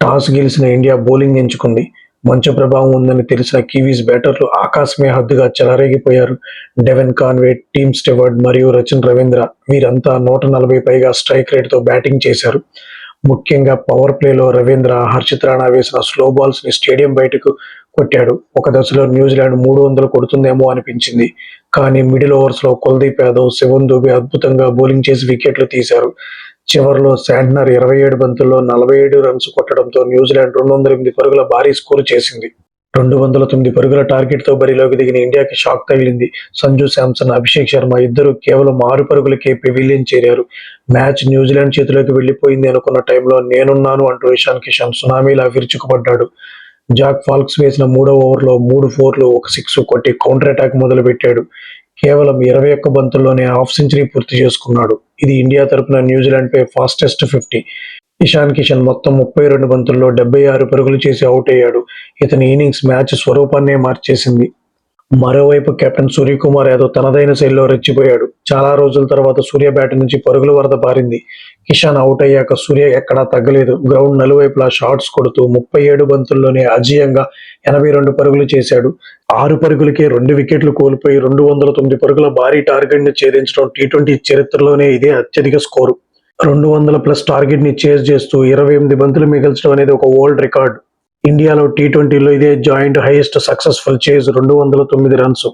Toss గెలిచిన India bowling ఎంచుకుంది. మంచు ప్రభావం ఉందని తెలిసిన కివీస్ బ్యాటర్లు ఆకాశమే హద్దుగా చెలరేగిపోయారు. డెవెన్ కాన్వే, టీమ్ స్టెవర్డ్ మరియు రచిన్ రవీంద్ర వీరంతా 140 పైగా స్ట్రైక్ రేటుతో బ్యాటింగ్ చేశారు. ముఖ్యంగా పవర్ ప్లేలో రవీంద్ర, హర్షిత్ రాణా వేసిన స్లో బాల్స్ ని స్టేడియం బయటకు కొట్టాడు. ఒక దశలో న్యూజిలాండ్ 300 కొడుతుందేమో అనిపించింది. కానీ మిడిల్ ఓవర్స్ లో కుల్దీప్ యాదవ్, శివన్ దుబే అద్భుతంగా బౌలింగ్ చేసి వికెట్లు తీశారు. చివర్లో శాంట్నర్ 27 బంతుల్లో 47 రన్స్ కొట్టడంతో న్యూజిలాండ్ 208 పరుగుల భారీ స్కోరు చేసింది. 209 పరుగుల టార్గెట్తో బరిలోకి దిగిన ఇండియాకి షాక్ తగిలింది. సంజు శాంసన్, అభిషేక్ శర్మ ఇద్దరూ కేవలం 6 పరుగులకే పెవిలియన్ చేరారు. మ్యాచ్ న్యూజిలాండ్ చేతిలోకి వెళ్లిపోయింది అనుకున్న టైంలో నేనున్నాను అంటూ ఇషాన్ కిషన్ సునామీలా విరుచుకుపడ్డాడు. జాక్ ఫాల్క్స్ వేసిన 3వ ఓవర్లో 3 ఫోర్లు, ఒక 6 కొట్టి కౌంటర్ అటాక్ మొదలుపెట్టాడు. కేవలం 21 బంతుల్లోనే హాఫ్ సెంచరీ పూర్తి చేసుకున్నాడు. ఇది ఇండియా తరపున న్యూజిలాండ్ పై ఫాస్టెస్ట్ 50. ఇషాన్ కిషన్ మొత్తం 32 బంతుల్లో 76 పరుగులు చేసి అవుట్ అయ్యాడు. ఇతని ఇన్నింగ్స్ మ్యాచ్ స్వరూపాన్నే మార్చేసింది. మరోవైపు కెప్టెన్ సూర్యకుమార్ యాదవ్ తనదైన శైలిలో రెచ్చిపోయాడు. చాలా రోజుల తర్వాత సూర్య బ్యాట్ నుంచి పరుగుల వరద పారింది. కిషన్ అవుట్ అయ్యాక సూర్య ఎక్కడా తగ్గలేదు. గ్రౌండ్ నలువైపులా షాట్స్ కొడుతూ 37 బంతుల్లోనే అజేయంగా 82 పరుగులు చేశాడు. 6 పరుగులకే 2 వికెట్లు కోల్పోయి 209 పరుగుల భారీ టార్గెట్ ని ఛేదించడం టీ20 చరిత్రలోనే ఇదే అత్యధిక స్కోరు. 200+ టార్గెట్ ని చేజ్ చేస్తూ 28 బంతులు మిగల్చడం అనేది ఒక వరల్డ్ రికార్డు. ఇండియాలో టీ20లో ఇదే joint highest successful chase 209 runs.